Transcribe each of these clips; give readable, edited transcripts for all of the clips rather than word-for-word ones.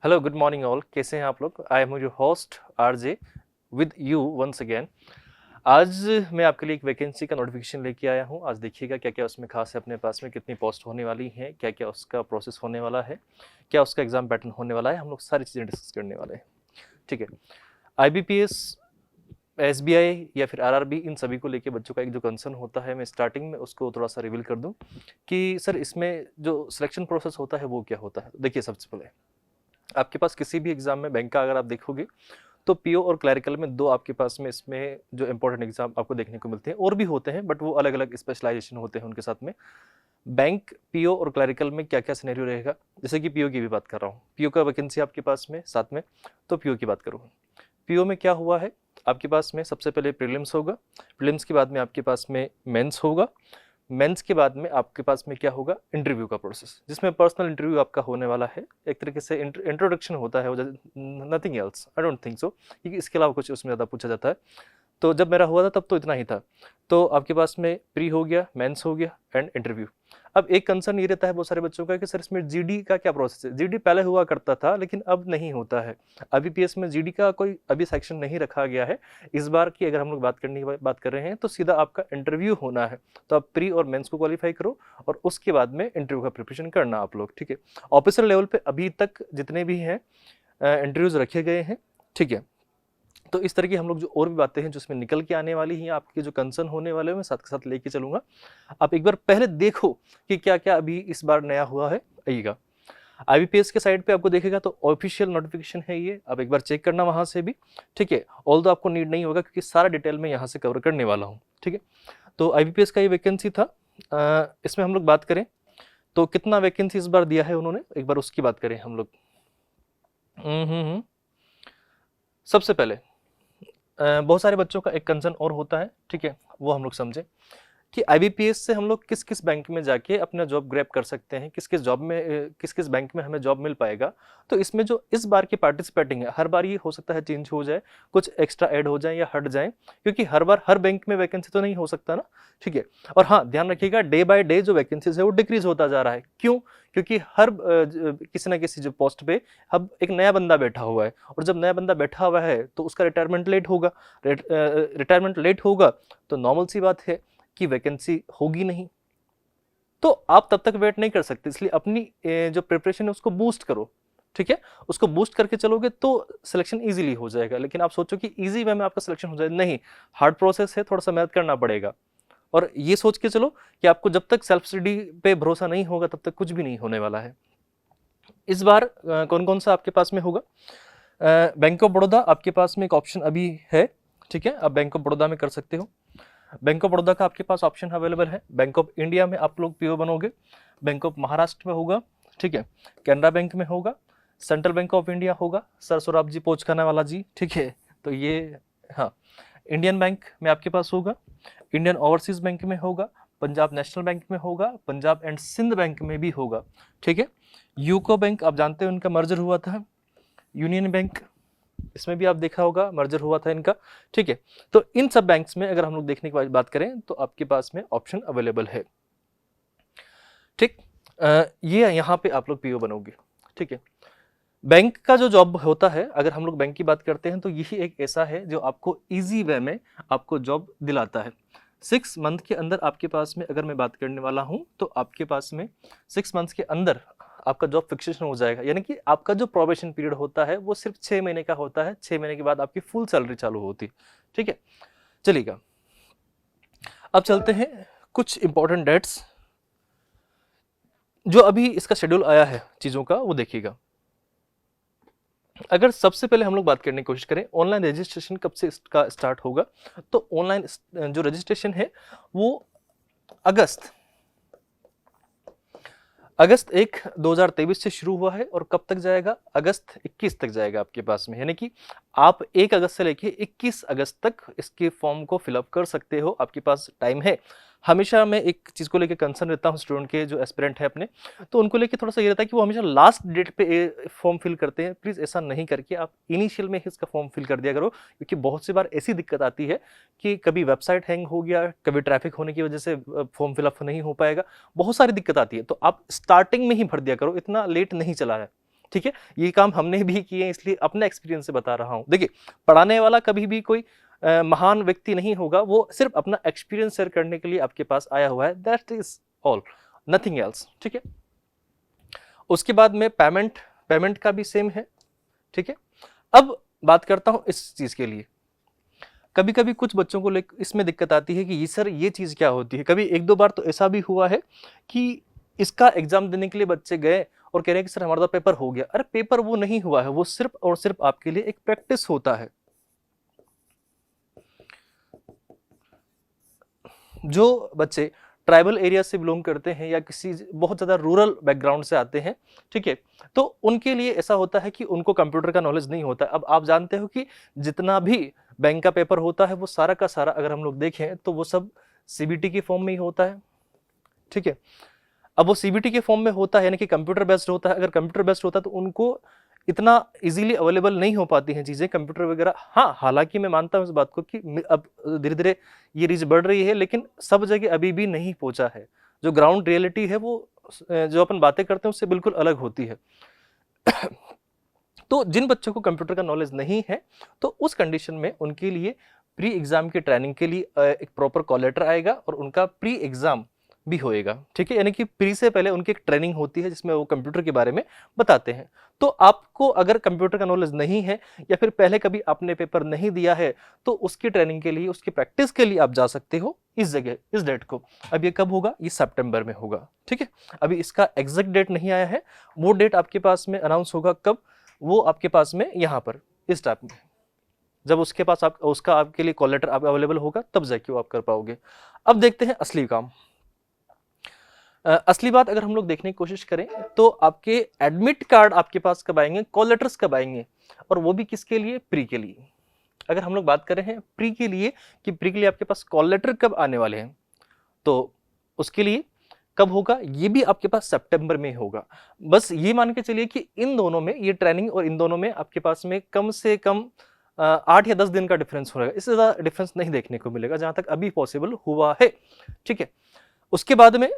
Hello good morning all, कैसे हैं आप लोग। I am your host RJ with you once again. आज मैं आपके लिए एक वैकेंसी का नोटिफिकेशन लेके आया हूं। आज देखिएगा क्या क्या उसमें खास है, अपने पास में कितनी पोस्ट होने वाली हैं, क्या क्या उसका प्रोसेस होने वाला है, क्या उसका एग्जाम पैटर्न होने वाला है। हम लोग सारी चीज़ें डिस्कस करने वाले हैं, ठीक है। आईबीपीएस, एसबीआई या फिर आरआरबी, इन सभी को लेके बच्चों का एक जो कंसर्न होता है, मैं स्टार्टिंग में उसको थोड़ा सा रिवील कर दूं कि सर इसमें जो सिलेक्शन प्रोसेस होता है वो क्या होता है। देखिए, सबसे पहले आपके पास किसी भी एग्जाम में बैंक का अगर आप देखोगे तो पीओ और क्लरिकल में दो आपके पास में इसमें जो इंपॉर्टेंट एग्जाम आपको देखने को मिलते हैं, और भी होते हैं बट वो अलग अलग स्पेशलाइजेशन होते हैं उनके साथ में। बैंक, पीओ और क्लरिकल में क्या क्या सिनेरियो रहेगा, जैसे कि पीओ की भी बात कर रहा हूँ, पीओ का वैकेंसी आपके पास में साथ में, तो पीओ की बात करूँ। पीओ में क्या हुआ है, आपके पास में सबसे पहले प्रीलिम्स होगा, प्रीलिम्स के बाद में आपके पास में मेंस होगा, मेंस के बाद में आपके पास में क्या होगा, इंटरव्यू का प्रोसेस, जिसमें पर्सनल इंटरव्यू आपका होने वाला है। एक तरीके से इंट्रोडक्शन होता है, nothing else, I don't think so, क्योंकि इसके अलावा कुछ उसमें ज़्यादा पूछा जाता है। तो जब मेरा हुआ था तब तो इतना ही था। तो आपके पास में प्री हो गया, मेंस हो गया एंड इंटरव्यू। अब एक कंसर्न ये रहता है बहुत सारे बच्चों का कि सर इसमें जीडी का क्या प्रोसेस है। जीडी पहले हुआ करता था लेकिन अब नहीं होता है। आईबीपीएस में जीडी का कोई अभी सेक्शन नहीं रखा गया है। इस बार की अगर हम लोग बात कर रहे हैं तो सीधा आपका इंटरव्यू होना है। तो आप प्री और मेंस को क्वालिफाई करो और उसके बाद में इंटरव्यू का प्रिपरेशन करना आप लोग, ठीक है। ऑफिसर लेवल पे अभी तक जितने भी हैं इंटरव्यूज रखे गए हैं, ठीक है। तो इस तरह की हम लोग जो और भी बातें हैं जो इसमें निकल के आने वाली हैं, आपके जो कंसर्न होने वाले हैं, मैं साथ के साथ लेके चलूंगा। आप एक बार पहले देखो कि क्या क्या अभी इस बार नया हुआ है। आइएगा, आईबीपीएस के साइड पे आपको देखेगा तो ऑफिशियल नोटिफिकेशन है ये, आप एक बार चेक करना वहां से भी, ठीक है। ऑल तो आपको नीड नहीं होगा क्योंकि सारा डिटेल में यहाँ से कवर करने वाला हूँ, ठीक है। तो आईबीपीएस का ये वैकेंसी था। इसमें हम लोग बात करें तो कितना वैकेंसी इस बार दिया है उन्होंने, एक बार उसकी बात करें हम लोग। सबसे पहले बहुत सारे बच्चों का एक कंसर्न और होता है, ठीक है, वो हम लोग समझे कि आईबीपीएस से हम लोग किस किस बैंक में जाके अपना जॉब ग्रैब कर सकते हैं, किस किस जॉब में किस किस बैंक में हमें जॉब मिल पाएगा। तो इसमें जो इस बार की पार्टिसिपेटिंग है, हर बार ये हो सकता है चेंज हो जाए, कुछ एक्स्ट्रा ऐड हो जाए या हट जाए, क्योंकि हर बार हर बैंक में वैकेंसी तो नहीं हो सकता ना, ठीक है। और हाँ, ध्यान रखिएगा डे बाय डे जो वैकेंसीज है वो डिक्रीज होता जा रहा है। क्यों? क्योंकि हर किसी ना किसी जो पोस्ट पे अब एक नया बंदा बैठा हुआ है, और जब नया बंदा बैठा हुआ है तो उसका रिटायरमेंट लेट होगा। रिटायरमेंट लेट होगा तो नॉर्मल सी बात है कि वैकेंसी होगी नहीं। तो आप तब तक वेट नहीं कर सकते, इसलिए अपनी जो प्रिपरेशन है उसको बूस्ट करो, ठीक है। उसको बूस्ट करके चलोगे तो सिलेक्शन इजीली हो जाएगा। लेकिन आप सोचो कि इजी वे में आपका सिलेक्शन हो जाए, नहीं, हार्ड प्रोसेस है, थोड़ा सा मेहनत करना पड़ेगा। और ये सोच के चलो कि आपको जब तक सेल्फ स्टडी पे भरोसा नहीं होगा तब तक कुछ भी नहीं होने वाला है। इस बार कौन कौन सा आपके पास में होगा, बैंक ऑफ बड़ौदा आपके पास में एक ऑप्शन अभी है, ठीक है। आप बैंक ऑफ बड़ौदा में कर सकते हो। बैंक ऑफ बड़ौदा का आपके पास ऑप्शन अवेलेबल है। बैंक ऑफ इंडिया में आप लोग पीओ बनोगे, बैंक ऑफ महाराष्ट्र में होगा, ठीक है, कैनरा बैंक में होगा, सेंट्रल बैंक ऑफ इंडिया होगा, सर सोराब जी पोचखाना वाला जी, ठीक है। तो ये, हाँ, इंडियन बैंक में आपके पास होगा, इंडियन ओवरसीज बैंक में होगा, पंजाब नेशनल बैंक में होगा, पंजाब एंड सिंध बैंक में भी होगा, ठीक है। यूको बैंक आप जानते हो उनका मर्जर हुआ था, यूनियन बैंक, इसमें भी आप देखा होगा मर्जर हुआ था इनका, ठीक है। तो इन सब बैंक्स में अगर हम लोग देखने की बात करें तो आपके पास में ऑप्शन अवेलेबल है, ठीक। ये यहाँ पे आप लोग पीओ बनोगे, ठीक है। बैंक का जो जॉब होता है, अगर हम लोग बैंक की बात करते हैं तो यही एक ऐसा है जो आपको इजी वे में आपको जॉब दिलाता है। 6 मंथ के अंदर आपके पास में, अगर मैं बात करने वाला हूं तो आपके पास में 6 मंथ्स के अंदर आपका जॉब फिक्सेशन हो जाएगा। यानी कि आपका जो प्रोबेशन पीरियड होता है वो सिर्फ 6 महीने का होता है। 6 महीने के बाद आपकी फुल सैलरी चालू होती है, ठीक है। चलिएगा, अब चलते हैं कुछ इंपॉर्टेंट डेट्स जो अभी इसका शेड्यूल आया है चीजों का, वो देखिएगा। अगर सबसे पहले हम लोग बात करने की कोशिश करें ऑनलाइन रजिस्ट्रेशन कब से इसका स्टार्ट होगा, तो ऑनलाइन जो रजिस्ट्रेशन है वो अगस्त 1 2023 से शुरू हुआ है और कब तक जाएगा, अगस्त 21 तक जाएगा आपके पास में। यानी कि आप 1 अगस्त से लेके 21 अगस्त तक इसके फॉर्म को फिलअप कर सकते हो, आपके पास टाइम है। हमेशा मैं एक चीज को लेके कंसर्न रहता हूँ स्टूडेंट के जो एस्पिरेंट है अपने, तो उनको लेके थोड़ा सा ये रहता है कि वो हमेशा लास्ट डेट पे फॉर्म फिल करते हैं। प्लीज ऐसा नहीं करके आप इनिशियल में ही इसका फॉर्म फिल कर दिया करो, क्योंकि बहुत सी बार ऐसी दिक्कत आती है कि कभी वेबसाइट हैंग हो गया, कभी ट्रैफिक होने की वजह से फॉर्म फिलअप नहीं हो पाएगा, बहुत सारी दिक्कत आती है। तो आप स्टार्टिंग में ही भर दिया करो, इतना लेट नहीं चला है, ठीक है, ये काम हमने भी किए, इसलिए अपने एक्सपीरियंस से बता रहा हूँ। देखिए, पढ़ाने वाला कभी भी कोई महान व्यक्ति नहीं होगा, वो सिर्फ अपना एक्सपीरियंस शेयर करने के लिए आपके पास आया हुआ है, that is all, nothing else. ठीक है, उसके बाद में पेमेंट का भी सेम है। ठीक है, अब बात करता हूं इस चीज के लिए। कभी कभी कुछ बच्चों को इसमें दिक्कत आती है कि ये सर ये चीज क्या होती है। कभी एक दो बार तो ऐसा भी हुआ है कि इसका एग्जाम देने के लिए बच्चे गए और कह रहे हैं कि सर हमारा तो पेपर हो गया। अरे पेपर वो नहीं हुआ है, वो सिर्फ और सिर्फ आपके लिए एक प्रैक्टिस होता है। जो बच्चे ट्राइबल एरिया से बिलोंग करते हैं या किसी बहुत ज़्यादा रूरल बैकग्राउंड से आते हैं, ठीक है, तो उनके लिए ऐसा होता है कि उनको कंप्यूटर का नॉलेज नहीं होता। अब आप जानते हो कि जितना भी बैंक का पेपर होता है वो सारा का सारा अगर हम लोग देखें तो वो सब सीबीटी के फॉर्म में ही होता है। ठीक है, अब वो सीबीटी के फॉर्म में होता है, यानी कि कंप्यूटर बेस्ड होता है। अगर कंप्यूटर बेस्ड होता है तो उनको इतना इजीली अवेलेबल नहीं हो पाती हैं चीज़ें, कंप्यूटर वगैरह। हाँ, हालांकि मैं मानता हूँ इस बात को कि अब धीरे धीरे ये रीच बढ़ रही है, लेकिन सब जगह अभी भी नहीं पहुंचा है। जो ग्राउंड रियलिटी है वो जो अपन बातें करते हैं उससे बिल्कुल अलग होती है। तो जिन बच्चों को कंप्यूटर का नॉलेज नहीं है, तो उस कंडीशन में उनके लिए प्री एग्जाम की ट्रेनिंग के लिए एक प्रॉपर कॉल लेटर आएगा और उनका प्री एग्जाम भी होएगा। ठीक है, यानी कि प्री से पहले उनकी एक ट्रेनिंग होती है जिसमें वो कंप्यूटर के बारे में बताते हैं। तो आपको अगर कंप्यूटर का नॉलेज नहीं है या फिर पहले कभी आपने पेपर नहीं दिया है, तो उसकी ट्रेनिंग के लिए, उसकी प्रैक्टिस के लिए आप जा सकते हो इस जगह, इस डेट को। अब ये कब होगा? ये सितंबर में होगा। ठीक है, अभी इसका एग्जैक्ट डेट नहीं आया है, वो डेट आपके पास में अनाउंस होगा कब? वो आपके पास में यहाँ पर इस टाइप में, जब उसके पास उसका आपके लिए कॉल लेटर अवेलेबल होगा, तब जाके वो आप कर पाओगे। अब देखते हैं असली काम। असली बात अगर हम लोग देखने की कोशिश करें तो आपके एडमिट कार्ड आपके पास कब आएंगे, कॉल लेटर्स कब आएंगे, और वो भी किसके लिए? प्री के लिए। अगर हम लोग बात कर रहे हैं प्री के लिए कि प्री के लिए आपके पास कॉल लेटर कब आने वाले हैं, तो उसके लिए कब होगा? ये भी आपके पास सितंबर में होगा। बस ये मान के चलिए कि इन दोनों में, ये ट्रेनिंग और इन दोनों में आपके पास में कम से कम 8 या 10 दिन का डिफरेंस होगा। इससे ज्यादा डिफरेंस नहीं देखने को मिलेगा जहां तक अभी पॉसिबल हुआ है। ठीक है, उसके बाद में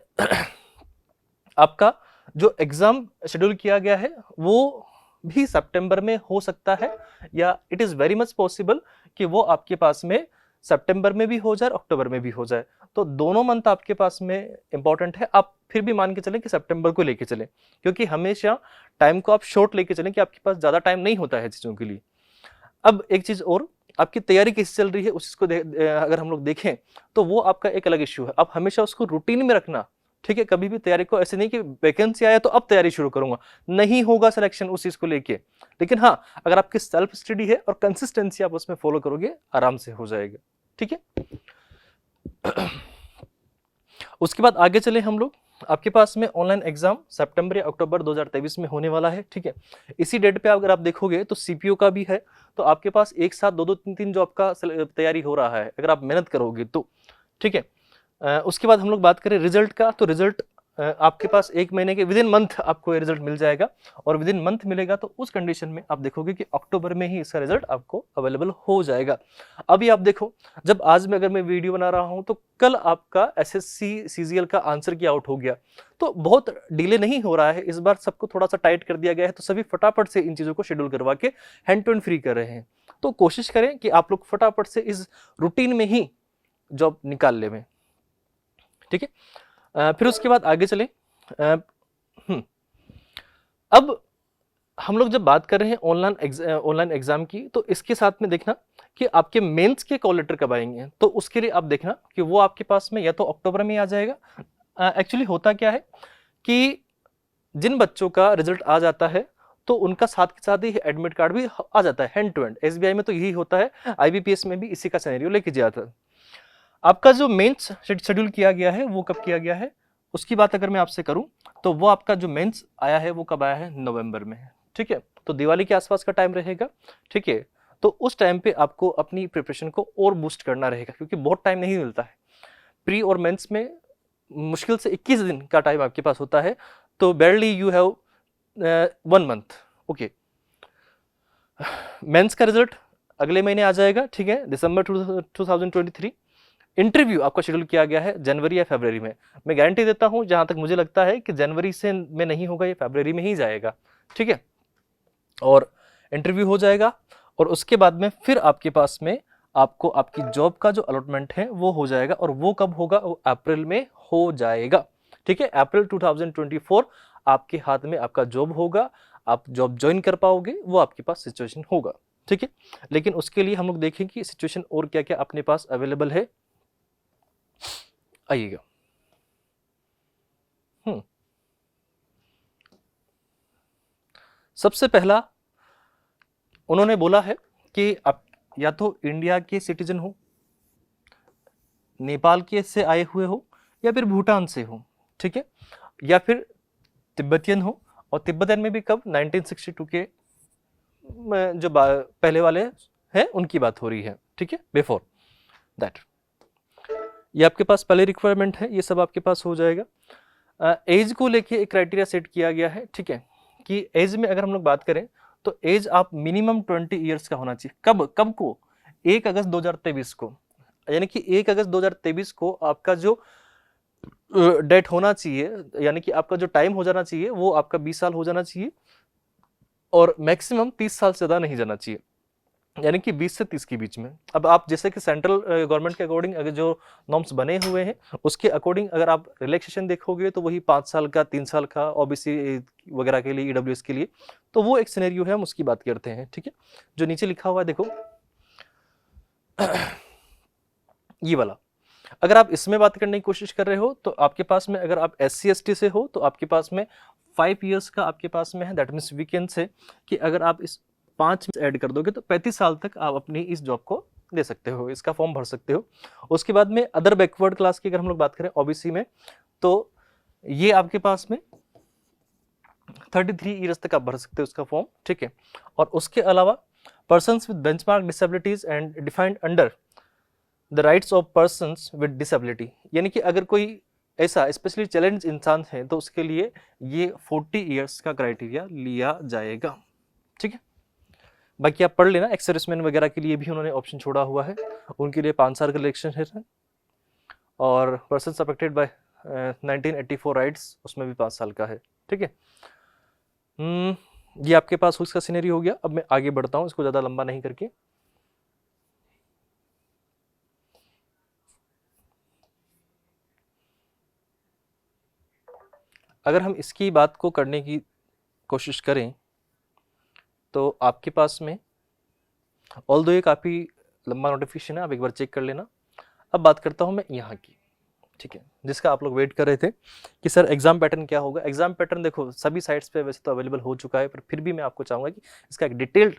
आपका जो एग्जाम शेड्यूल किया गया है वो भी सितंबर में हो सकता है, या it is very much possible कि वो आपके पास में सितंबर में भी हो जाए, अक्टूबर में भी हो जाए। तो दोनों मंथ आपके पास में इंपॉर्टेंट है। आप फिर भी मान के चलें कि सितंबर को लेके चलें, क्योंकि हमेशा टाइम को आप शॉर्ट लेके चलें कि आपके पास ज्यादा टाइम नहीं होता है चीजों के लिए। अब एक चीज और, आपकी तैयारी कैसे चल रही है उस चीज को अगर हम लोग देखें तो वो आपका एक अलग इश्यू है। आप हमेशा उसको रूटीन में रखना। ठीक है, कभी भी तैयारी को ऐसे नहीं कि वैकेंसी आया तो अब तैयारी शुरू करूंगा, नहीं होगा सिलेक्शन उस चीज को लेके। लेकिन हाँ, अगर आपकी सेल्फ स्टडी है और कंसिस्टेंसी आप उसमें फॉलो करोगे, आराम से हो जाएगा। ठीक है, उसके बाद आगे चले हम लोग। आपके पास में ऑनलाइन एग्जाम सितंबर या अक्टूबर 2023 में होने वाला है। ठीक है, इसी डेट पे अगर आप देखोगे तो सीपीओ का भी है, तो आपके पास एक साथ 2-2 3-3 जॉब का तैयारी हो रहा है अगर आप मेहनत करोगे तो। ठीक है, उसके बाद हम लोग बात करें रिजल्ट का, तो रिजल्ट आपके पास 1 महीने के विद इन मंथ आपको ये रिजल्ट मिल जाएगा, और विद इन मंथ मिलेगा तो उस कंडीशन में आप देखोगे कि अक्टूबर में ही इसका रिजल्ट आपको अवेलेबल हो जाएगा। अभी आप देखो, जब आज में अगर मैं वीडियो बना रहा हूं तो कल आपका एसएससी सीजीएल का आंसर की आउट हो गया, तो बहुत डिले नहीं हो रहा है इस बार। सबको थोड़ा सा टाइट कर दिया गया है, तो सभी फटाफट से इन चीजों को शेड्यूल करवा के हैंड टू हैंड फ्री कर रहे हैं। तो कोशिश करें कि आप लोग फटाफट से इस रूटीन में ही जॉब निकाल ले में। ठीक है, फिर उसके बाद आगे चले। अब हम लोग जब बात कर रहे हैं ऑनलाइन एग्जाम की, तो इसके साथ में देखना कि आपके मेंस के कॉल लेटर कब आएंगे। तो उसके लिए आप देखना कि वो आपके पास में या तो अक्टूबर में आ जाएगा। एक्चुअली होता क्या है कि जिन बच्चों का रिजल्ट आ जाता है तो उनका साथ के साथ ही एडमिट कार्ड भी आ जाता है हैंड टू हैंड। एसबीआई में तो यही होता है, आईबीपीएस में भी इसी का सिनेरियो लेके जाता है। आपका जो मेंस शेड्यूल किया गया है वो कब किया गया है, उसकी बात अगर मैं आपसे करूं तो वो आपका जो मेंस आया है वो कब आया है? नवंबर में। ठीक है, तो दिवाली के आसपास का टाइम रहेगा। ठीक है, तो उस टाइम पे आपको अपनी प्रिपरेशन को और बूस्ट करना रहेगा, क्योंकि बहुत टाइम नहीं मिलता है। प्री और मेंस में मुश्किल से 21 दिन का टाइम आपके पास होता है, तो barely you have 1 month. Okay, mains का रिजल्ट अगले महीने आ जाएगा। ठीक है, दिसंबर 2023। इंटरव्यू आपका शेड्यूल किया गया है जनवरी या फरवरी में। मैं गारंटी देता हूं, जहां तक मुझे लगता है कि जनवरी से में नहीं होगा, ये फरवरी में ही जाएगा। ठीक है, और इंटरव्यू हो जाएगा, और उसके बाद में फिर आपके पास में आपको आपकी जॉब का जो अलॉटमेंट है वो हो जाएगा, और वो कब होगा, वो अप्रैल में हो जाएगा। ठीक है, अप्रैल 2024 आपके हाथ में आपका जॉब होगा, आप जॉब ज्वाइन कर पाओगे, वो आपके पास सिचुएशन होगा। ठीक है, लेकिन उसके लिए हम लोग देखें कि सिचुएशन और क्या क्या अपने पास अवेलेबल है। आइएगा। सबसे पहला उन्होंने बोला है कि आप या तो इंडिया के सिटीजन हो, नेपाल के से आए हुए हो, या फिर भूटान से हो। ठीक है, या फिर तिब्बतियन हो, और तिब्बतियन में भी कब 1962 के जो पहले वाले हैं उनकी बात हो रही है। ठीक है, बिफोर दैट ये आपके पास पहले रिक्वायरमेंट है, ये सब आपके पास हो जाएगा। एज को लेके एक क्राइटेरिया सेट किया गया है। ठीक है, कि एज में अगर हम लोग बात करें तो एज आप मिनिमम 20 ईयर्स का होना चाहिए। कब कब को, 1 अगस्त 2023 को, यानी कि 1 अगस्त 2023 को आपका जो डेट होना चाहिए, यानी कि आपका जो टाइम हो जाना चाहिए वो आपका 20 साल हो जाना चाहिए, और मैक्सिमम 30 साल से ज़्यादा नहीं जाना चाहिए, यानी कि 20 से 30 के बीच में। अब आप जैसे कि सेंट्रल गवर्नमेंट के अकॉर्डिंग अगर जो नॉर्म्स बने हुए हैं उसके अकॉर्डिंग अगर आप रिलैक्सेशन देखोगे तो वही 5 साल का, 3 साल का ओबीसी वगैरह के लिए, ईडब्ल्यूएस के लिए, तो वो एक सिनेरियो है, हम उसकी बात करते हैं। ठीक है, जो नीचे लिखा हुआ है देखो ये वाला, अगर आप इसमें बात करने की कोशिश कर रहे हो तो आपके पास में, अगर आप SC ST से हो तो आपके पास में 5 ईयर्स का आपके पास में है। That means we can say कि अगर आप इस 5 ऐड कर दोगे तो 35 साल तक आप अपनी इस जॉब को दे सकते हो, इसका फॉर्म भर सकते हो। उसके बाद में अदर बैकवर्ड क्लास की अगर हम लोग बात करें ओबीसी में, तो ये आपके पास में 33 ईयर्स तक आप भर सकते हो उसका फॉर्म। ठीक है, और उसके अलावा persons with benchmark disabilities and defined under the rights of persons with disability, यानी कि अगर कोई ऐसा स्पेशली चैलेंज इंसान है तो उसके लिए ये 40 ईयर्स का क्राइटेरिया लिया जाएगा। ठीक है, बाकी आप पढ़ लेना, एक्स सर्विसमैन वगैरह के लिए भी उन्होंने ऑप्शन छोड़ा हुआ है, उनके लिए 5 साल का रिलेक्शन है, और पर्सन्स अफेक्टेड बाय 1984 राइट्स उसमें भी 5 साल का है। ठीक है, ये आपके पास उसका सिनेरी हो गया। अब मैं आगे बढ़ता हूँ इसको ज़्यादा लंबा नहीं करके। अगर हम इसकी बात को करने की कोशिश करें तो आपके पास में, ऑल्दो ये काफ़ी लंबा नोटिफिकेशन है, आप एक बार चेक कर लेना। अब बात करता हूँ मैं यहाँ की। ठीक है, जिसका आप लोग वेट कर रहे थे कि सर एग्जाम पैटर्न क्या होगा। एग्जाम पैटर्न देखो सभी साइट्स पे वैसे तो अवेलेबल हो चुका है, पर फिर भी मैं आपको चाहूँगा कि इसका एक डिटेल्ड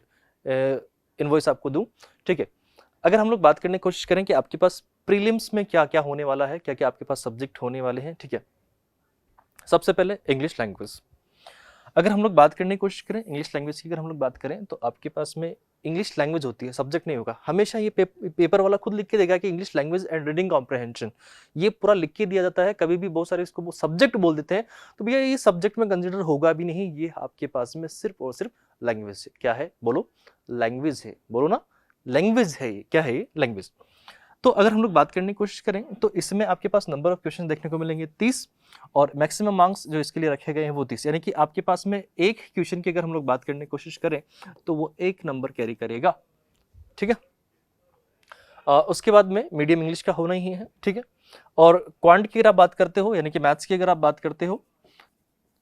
इनवॉइस आपको दूँ। ठीक है, अगर हम लोग बात करने की कोशिश करें कि आपके पास प्रीलिम्स में क्या क्या होने वाला है, क्या क्या आपके पास सब्जेक्ट होने वाले हैं। ठीक है, सबसे पहले इंग्लिश लैंग्वेज। अगर हम लोग बात करने की कोशिश करें इंग्लिश लैंग्वेज की, अगर हम लोग बात करें तो आपके पास में इंग्लिश लैंग्वेज होती है, सब्जेक्ट नहीं होगा। हमेशा ये पेपर वाला खुद लिख के देगा कि English language and reading comprehension, ये पूरा लिख के दिया जाता है। कभी भी बहुत सारे इसको सब्जेक्ट बोल देते हैं, तो भैया ये सब्जेक्ट में कंसिडर होगा भी नहीं, ये आपके पास में सिर्फ और सिर्फ लैंग्वेज है। क्या है बोलो, लैंग्वेज है, बोलो ना, लैंग्वेज है। ये क्या है, ये लैंग्वेज। तो अगर हम लोग बात करने की कोशिश करें तो इसमें आपके पास नंबर ऑफ क्वेश्चन देखने को मिलेंगे 30, और मैक्सिमम मार्क्स जो इसके लिए रखे गए हैं वो 30, यानी कि आपके पास में एक क्वेश्चन की अगर हम लोग बात करने की कोशिश करें तो वो 1 नंबर कैरी करेगा। ठीक है, उसके बाद में मीडियम इंग्लिश का होना ही है। ठीक है, और क्वांट की अगर आप बात करते हो, यानी कि मैथ्स की अगर आप बात करते हो,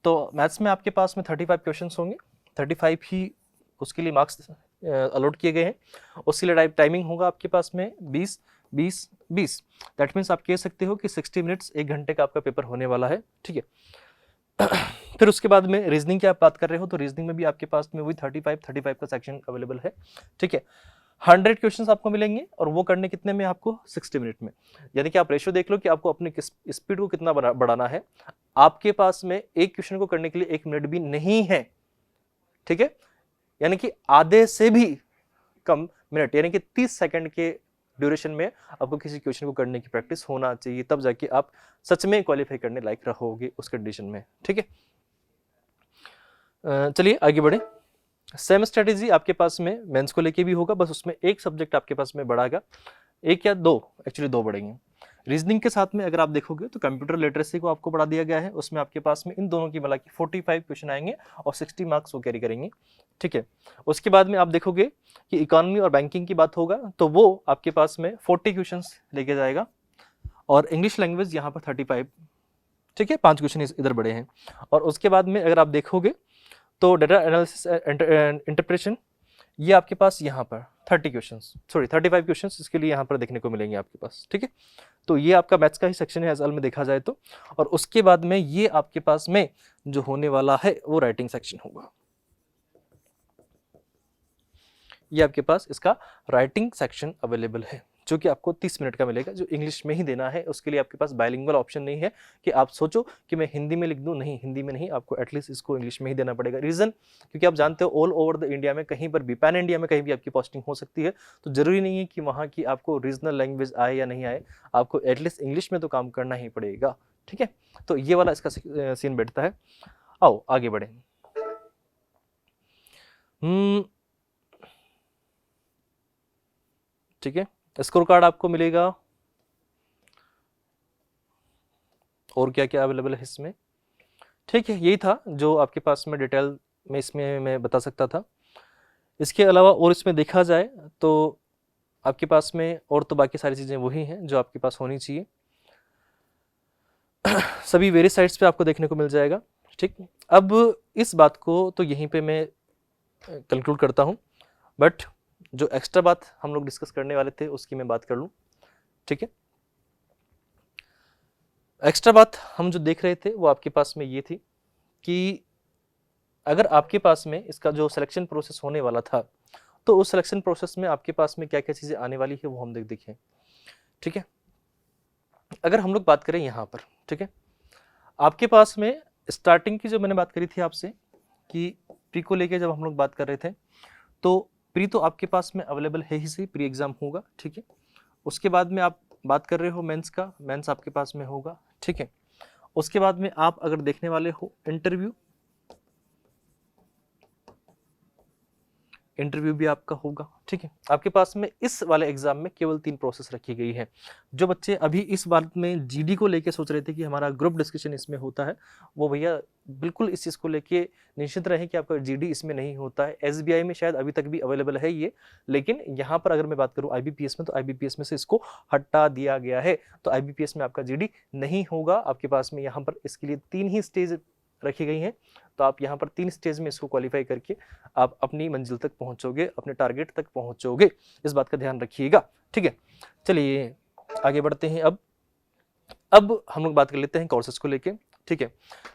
तो मैथ्स में आपके पास में 35 क्वेश्चन होंगे, 35 ही उसके लिए मार्क्स अलॉट किए गए हैं। उसके लिए टाइमिंग होगा आपके पास में 20 20 20, दैट मीन्स आप कह सकते हो कि 60 मिनट्स, 1 घंटे का आपका पेपर होने वाला है। ठीक है, फिर उसके बाद में रीजनिंग की आप बात कर रहे हो तो रीजनिंग में भी आपके पास में वही 35 का सेक्शन अवेलेबल है। ठीक है, 100 क्वेश्चंस आपको मिलेंगे, और वो करने कितने में, आपको 60 मिनट में। यानी कि आप रेशियो देख लो कि आपको अपने स्पीड को कितना बढ़ाना है। आपके पास में एक क्वेश्चन को करने के लिए 1 मिनट भी नहीं है। ठीक है, यानी कि आधे से भी कम मिनट, यानी कि 30 सेकंड के ड्यूरेशन में आपको किसी क्वेश्चन को करने की प्रैक्टिस होना चाहिए, तब जाके आप सच में क्वालिफाई करने लायक रहोगे उस कंडीशन में। ठीक है, चलिए आगे बढ़े। सेम स्ट्रेटेजी आपके पास में मेंस को लेके भी होगा, बस उसमें एक सब्जेक्ट आपके पास में बढ़ाएगा, एक या दो, एक्चुअली 2 बढ़ेंगे। रीजनिंग के साथ में अगर आप देखोगे तो कंप्यूटर लिटरेसी को आपको बढ़ा दिया गया है, उसमें आपके पास में इन दोनों की मिला के 45 क्वेश्चन आएंगे और 60 मार्क्स वो कैरी करेंगे, ठीक है। उसके बाद में आप देखोगे कि इकोनॉमी और बैंकिंग की बात होगा तो वो आपके पास में 40 क्वेश्चंस लेके जाएगा और इंग्लिश लैंग्वेज यहाँ पर 35, ठीक है, 5 क्वेश्चन इधर बड़े हैं। और उसके बाद में अगर आप देखोगे तो डाटा एनालिसिस इंटरप्रेशन ये आपके पास यहाँ पर 35 क्वेश्चंस इसके लिए यहाँ पर देखने को मिलेंगे आपके पास, ठीक है। तो ये आपका मैथ्स का ही सेक्शन है असल में देखा जाए तो। और उसके बाद में ये आपके पास में जो होने वाला है वो राइटिंग सेक्शन होगा, ये आपके पास इसका राइटिंग सेक्शन अवेलेबल है जो कि आपको 30 मिनट का मिलेगा, जो इंग्लिश में ही देना है। उसके लिए आपके पास बाइलिंगुअल ऑप्शन नहीं है कि आप सोचो कि मैं हिंदी में लिख दूं, नहीं, हिंदी में नहीं, आपको एटलीस्ट इसको इंग्लिश में ही देना पड़ेगा। रीजन क्योंकि आप जानते हो ऑल ओवर द इंडिया में कहीं पर भी, पैन इंडिया में कहीं भी आपकी पोस्टिंग हो सकती है, तो जरूरी नहीं है कि वहाँ की आपको रीजनल लैंग्वेज आए या नहीं आए, आपको एटलीस्ट इंग्लिश में तो काम करना ही पड़ेगा, ठीक है। तो ये वाला इसका सीन बैठता है। आओ आगे बढ़े। ठीक है, स्कोर कार्ड आपको मिलेगा और क्या क्या अवेलेबल है इसमें, ठीक है। यही था जो आपके पास में डिटेल में इसमें मैं बता सकता था। इसके अलावा और इसमें देखा जाए तो आपके पास में और तो बाकी सारी चीज़ें वही हैं जो आपके पास होनी चाहिए। सभी वेरियस साइट्स पे आपको देखने को मिल जाएगा, ठीक। अब इस बात को तो यहीं पे मैं कंक्लूड करता हूँ, बट जो एक्स्ट्रा बात हम लोग डिस्कस करने वाले थे उसकी मैं बात कर लूँ, ठीक है। एक्स्ट्रा बात हम जो देख रहे थे वो आपके पास में ये थी कि अगर आपके पास में इसका जो सिलेक्शन प्रोसेस होने वाला था तो उस सिलेक्शन प्रोसेस में आपके पास में क्या क्या चीज़ें आने वाली है वो हम देखें, ठीक है। अगर हम लोग बात करें यहाँ पर, ठीक है, आपके पास में स्टार्टिंग की जो मैंने बात करी थी आपसे कि प्री को लेके जब हम लोग बात कर रहे थे तो प्री तो आपके पास में अवेलेबल है ही सही, प्री एग्जाम होगा, ठीक है। उसके बाद में आप बात कर रहे हो मेंस का, मेंस आपके पास में होगा, ठीक है। उसके बाद में आप अगर देखने वाले हो इंटरव्यू भी आपका होगा, ठीक है। आपके पास में इस वाले एग्जाम में केवल 3 प्रोसेस रखी गई है। जो बच्चे अभी इस बात में जीडी को लेके सोच रहे थे कि हमारा ग्रुप डिस्कशन इसमें होता है, वो भैया बिल्कुल इस चीज़ को लेके निश्चित रहे कि आपका जीडी इसमें नहीं होता है। एसबीआई में शायद अभी तक भी अवेलेबल है ये, लेकिन यहाँ पर अगर मैं बात करूँ आईबीपीएस में, तो आईबीपीएस में से इसको हटा दिया गया है। तो आईबीपीएस में आपका जीडी नहीं होगा। आपके पास में यहाँ पर इसके लिए 3 ही स्टेज रखी गई हैं, तो आप यहाँ पर 3 स्टेज में इसको क्वालिफाई करके आप अपनी मंजिल तक पहुंचोगे, अपने टारगेट तक पहुंचोगे। इस बात का ध्यान रखिएगा, ठीक है। चलिए आगे बढ़ते हैं। अब हम लोग बात कर लेते हैं कोर्सेज को लेके, ठीक है।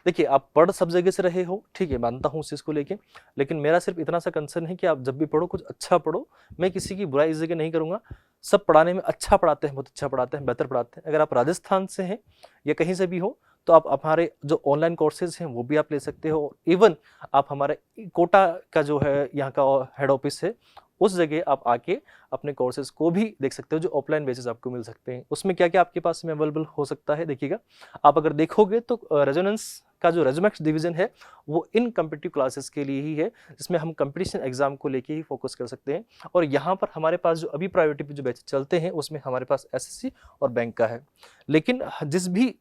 देखिए आप पढ़ सब जगह से रहे हो, ठीक है, मानता हूँ उस चीज़ को लेके, लेकिन मेरा सिर्फ इतना सा कंसर्न है कि आप जब भी पढ़ो कुछ अच्छा पढ़ो। मैं किसी की बुराई इस जगह नहीं करूँगा, सब पढ़ाने में अच्छा पढ़ाते हैं, बहुत अच्छा पढ़ाते हैं, बेहतर पढ़ाते हैं। अगर आप राजस्थान से हैं या कहीं से भी हो तो आप हमारे जो ऑनलाइन कोर्सेज हैं वो भी आप ले सकते हो। इवन आप हमारे कोटा का जो है यहाँ का हेड ऑफिस है उस जगह आप आके अपने कोर्सेज को भी देख सकते हो, जो ऑफलाइन बेसिस आपको मिल सकते हैं। उसमें क्या क्या आपके पास में अवेलेबल हो सकता है देखिएगा। आप अगर देखोगे तो रेजोनेंस का जो रेजोमैक्स डिवीजन है वो इन कम्पिटिटिव क्लासेस के लिए ही है, जिसमें हम कंपटीशन एग्जाम को लेके ही फोकस कर सकते हैं। और यहाँ पर हमारे पास जो अभी प्रायोरिटी पे जो बैच चलते हैं उसमें हमारे पास एसएससी और बैंक का है। लेकिन जिस भी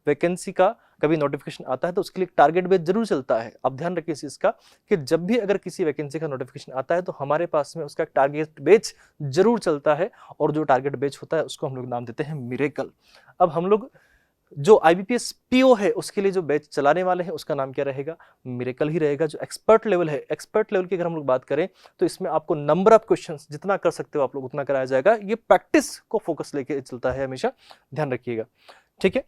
वैकेंसी का कभी नोटिफिकेशन आता है तो उसके लिए टारगेट बेच जरूर चलता है। आप ध्यान रखिए इस चीज का कि जब भी अगर किसी वैकेंसी का नोटिफिकेशन आता है तो हमारे पास में उसका टारगेट बेच जरूर चलता है, और जो टारगेट बेच होता है उसको हम लोग नाम देते हैं मिरेकल। अब हम लोग जो आईबीपीएस पीओ है उसके लिए जो बैच चलाने वाले हैं उसका नाम क्या रहेगा, मिरेकल ही रहेगा। जो एक्सपर्ट लेवल है, एक्सपर्ट लेवल की अगर हम लोग बात करें तो इसमें आपको नंबर ऑफ क्वेश्चंस जितना कर सकते हो आप लोग उतना कराया जाएगा। ये प्रैक्टिस को फोकस लेके चलता है हमेशा, ध्यान रखिएगा, ठीक है।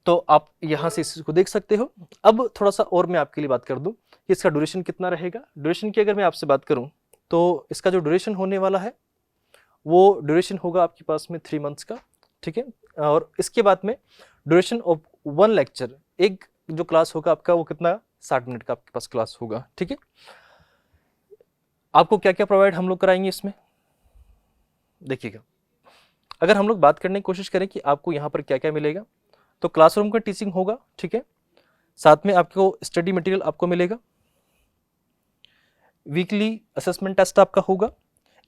तो आप यहां से इस को देख सकते हो। अब थोड़ा सा और मैं आपके लिए बात कर दूं कि इसका ड्यूरेशन कितना रहेगा। ड्यूरेशन की अगर मैं आपसे बात करूं तो इसका जो ड्यूरेशन होने वाला है वो ड्यूरेशन होगा आपके पास में 3 मंथ्स का, ठीक है। और इसके बाद में ड्यूरेशन ऑफ 1 लेक्चर, एक जो क्लास होगा आपका वो कितना 60 मिनट का आपके पास क्लास होगा, ठीक है। आपको क्या क्या प्रोवाइड हम लोग कराएंगे इसमें देखिएगा। अगर हम लोग बात करने की कोशिश करें कि आपको यहाँ पर क्या क्या मिलेगा, तो क्लासरूम का टीचिंग होगा, ठीक है। साथ में आपको स्टडी मटेरियल आपको मिलेगा, वीकली असेसमेंट टेस्ट आपका होगा,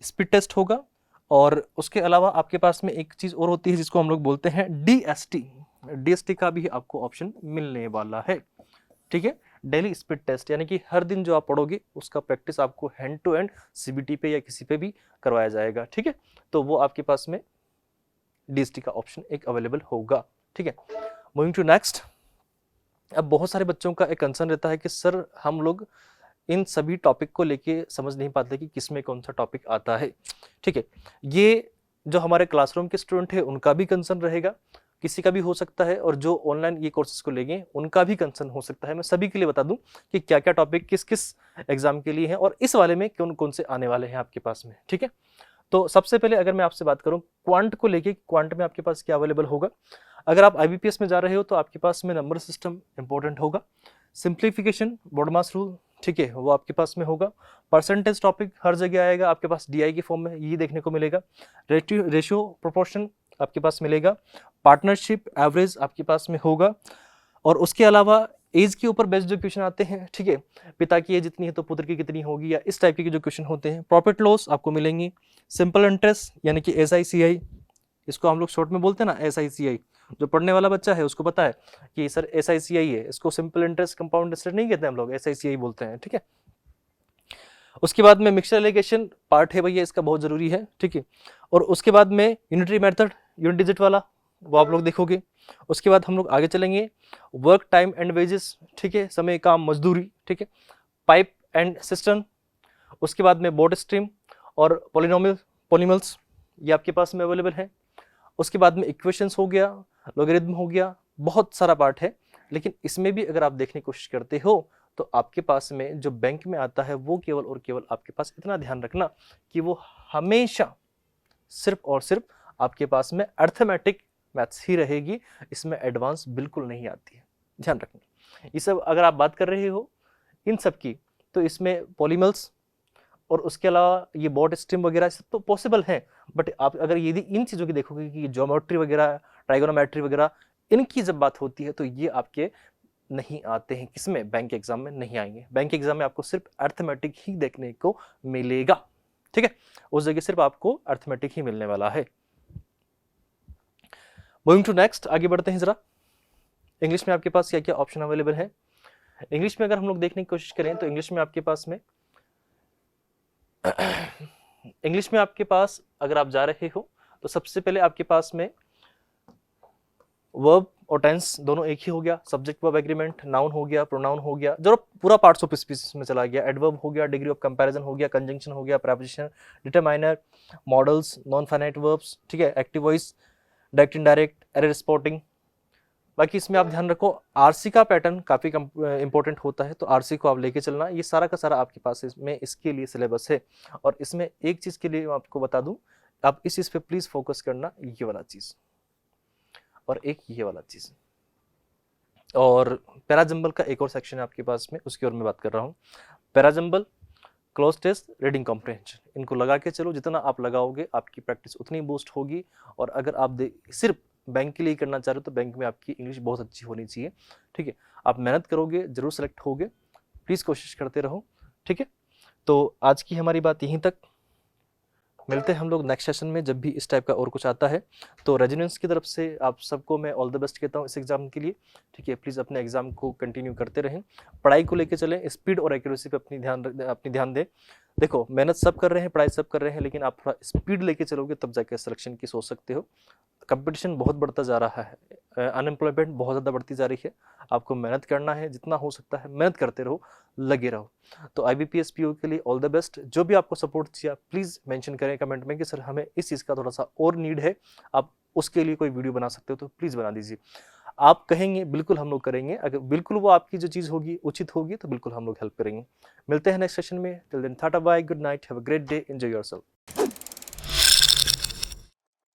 स्पीड टेस्ट होगा, और उसके अलावा आपके पास में एक चीज़ और होती है जिसको हम लोग बोलते हैं DST। DST का भी आपको ऑप्शन मिलने वाला है, ठीक है। डेली स्पीड टेस्ट, यानी कि हर दिन जो आप पढ़ोगे उसका प्रैक्टिस आपको हैंड टू हैंड CBT पे या किसी पे भी करवाया जाएगा, ठीक है। तो वो आपके पास में DST का ऑप्शन एक अवेलेबल होगा, ठीक है। Moving to next. अब बहुत सारे बच्चों का एक कंसर्न रहता है कि सर हम लोग इन सभी टॉपिक को लेके समझ नहीं पाते कि किस में कौन सा टॉपिक आता है, ठीक है। ये जो हमारे क्लासरूम के स्टूडेंट है उनका भी कंसर्न रहेगा, किसी का भी हो सकता है, और जो ऑनलाइन ये कोर्सेज को लेंगे उनका भी कंसर्न हो सकता है। मैं सभी के लिए बता दूं कि क्या क्या टॉपिक किस किस एग्जाम के लिए है और इस वाले में कौन कौन से आने वाले हैं आपके पास में, ठीक है। तो सबसे पहले अगर मैं आपसे बात करूं क्वांट को लेके, क्वांट में आपके पास क्या अवेलेबल होगा। अगर आप IBPS में जा रहे हो तो आपके पास में नंबर सिस्टम इंपॉर्टेंट होगा, सिंप्लीफिकेशन, बॉडमास रूल, ठीक है, वो आपके पास में होगा। परसेंटेज टॉपिक हर जगह आएगा आपके पास, DI के फॉर्म में ये देखने को मिलेगा। रेशियो प्रोपोर्शन आपके पास मिलेगा। पार्टनरशिप, एवरेज आपके पास में होगा। और उसके अलावा एज के ऊपर बेस्ड जो क्वेश्चन आते हैं, ठीक है, पिता की एज जितनी है तो पुत्र की कितनी होगी, या इस टाइप के जो क्वेश्चन होते हैं। प्रॉफिट लॉस आपको मिलेंगी। सिंपल इंटरेस्ट यानी कि SICI, इसको हम लोग शॉर्ट में बोलते हैं ना SICI, जो पढ़ने वाला बच्चा है उसको पता है कि सर SICI है, इसको सिंपल इंटरेस्ट कंपाउंड इंटरेस्ट नहीं कहते हम लोग, SICI बोलते हैं, ठीक है। उसके बाद में मिक्सचर एलिगेशन पार्ट है भैया, इसका बहुत जरूरी है, ठीक है। और उसके बाद में यूनिटरी मेथड, यूनिट डिजिट वाला, वो आप लोग देखोगे। उसके बाद हम लोग आगे चलेंगे, वर्क टाइम एंड वेजेस, ठीक है, समय, काम, मजदूरी, ठीक है। पाइप एंड सिस्टम, उसके बाद में बोर्ड स्ट्रीम और पॉलिनॉमियल्स, ये आपके पास में अवेलेबल है। उसके बाद में इक्वेशंस हो गया, लॉगरिथम हो गया, बहुत सारा पार्ट है। लेकिन इसमें भी अगर आप देखने की कोशिश करते हो तो आपके पास में जो बैंक में आता है वो केवल और केवल आपके पास इतना ध्यान रखना कि वो हमेशा सिर्फ और सिर्फ आपके पास में अर्थमेटिक मैथ्स ही रहेगी, इसमें एडवांस बिल्कुल नहीं आती है, ध्यान रखना। ये सब अगर आप बात कर रहे हो इन सब की, तो इसमें पॉलीमल्स और उसके अलावा ये बोर्ड स्ट्रीम वगैरह सब तो पॉसिबल है। बट आप अगर यदि इन चीज़ों की देखोगे कि ज्योमेट्री वगैरह, ट्राइगोनोमेट्री वगैरह, इनकी जब बात होती है तो ये आपके नहीं आते हैं, किसमें, बैंक एग्जाम में नहीं आएंगे। बैंक एग्जाम में आपको सिर्फ अर्थमेटिक ही देखने को मिलेगा, ठीक है, उस जगह सिर्फ आपको अर्थमेटिक ही मिलने वाला है। मूविंग टू नेक्स्ट, आगे बढ़ते हैं जरा। इंग्लिश में आपके पास क्या क्या ऑप्शन अवेलेबल है। इंग्लिश में अगर हम लोग देखने की कोशिश करें तो इंग्लिश में आपके पास में इंग्लिश में आपके पास अगर आप जा रहे हो तो सबसे पहले आपके पास में वर्ब और टेंस दोनों एक ही हो गया, सब्जेक्ट वर्ब एग्रीमेंट, नाउन हो गया, प्रोनाउन हो गया, जो पूरा पार्ट्स ऑफ स्पीच में चला गया, एडवर्ब हो गया, डिग्री ऑफ कंपैरिजन हो गया, कंजंक्शन हो गया, preposition, determiner, models, non finite verbs, ठीक है, active voice, direct indirect, error spotting. बाकी इसमें आप ध्यान रखो RC का पैटर्न काफी इंपॉर्टेंट होता है, तो RC को आप लेके चलना, ये सारा का सारा आपके पास इसमें इसके लिए सिलेबस है। और इसमें एक चीज के लिए मैं आपको बता दूं, आप इस चीज पे प्लीज फोकस करना, ये वाला चीज और एक ये वाला चीज। और पैराजंबल का एक और सेक्शन है आपके पास में, उसकी ओर मैं बात कर रहा हूँ। Parajumble, cloze test, reading comprehension, इनको लगा के चलो, जितना आप लगाओगे आपकी प्रैक्टिस उतनी बूस्ट होगी। और अगर आप सिर्फ बैंक के लिए करना चाह रहे हो तो बैंक में आपकी इंग्लिश बहुत अच्छी होनी चाहिए, ठीक है। आप मेहनत करोगे जरूर सेलेक्ट होगे, प्लीज कोशिश करते रहो, ठीक है। तो आज की हमारी बात यहीं तक, मिलते हैं हम लोग नेक्स्ट सेशन में जब भी इस टाइप का और कुछ आता है। तो रेजिडेंस की तरफ से आप सबको मैं ऑल द बेस्ट कहता हूँ इस एग्जाम के लिए, ठीक है। प्लीज़ अपने एग्जाम को कंटिन्यू करते रहें, पढ़ाई को लेकर चलें, स्पीड और एक्यूरेसी पे अपनी ध्यान दें। देखो मेहनत सब कर रहे हैं, पढ़ाई सब कर रहे हैं, लेकिन आप थोड़ा स्पीड लेके चलोगे तब जाके सिलेक्शन की सोच सकते हो। कंपटीशन बहुत बढ़ता जा रहा है, अनएम्प्लॉयमेंट बहुत ज़्यादा बढ़ती जा रही है, आपको मेहनत करना है, जितना हो सकता है मेहनत करते रहो, लगे रहो। तो IBPS PO के लिए ऑल द बेस्ट। जो भी आपको सपोर्ट चाहिए प्लीज़ मेंशन करें कमेंट में कि सर हमें इस चीज़ का थोड़ा सा और नीड है, आप उसके लिए कोई वीडियो बना सकते हो तो प्लीज़ बना दीजिए। आप कहेंगे बिल्कुल हम लोग करेंगे, अगर बिल्कुल वो आपकी जो चीज़ होगी उचित होगी तो बिल्कुल हम लोग हेल्प करेंगे। मिलते हैं नेक्स्ट सेशन में, till then tata bye, good night, have a great day, enjoy yourself.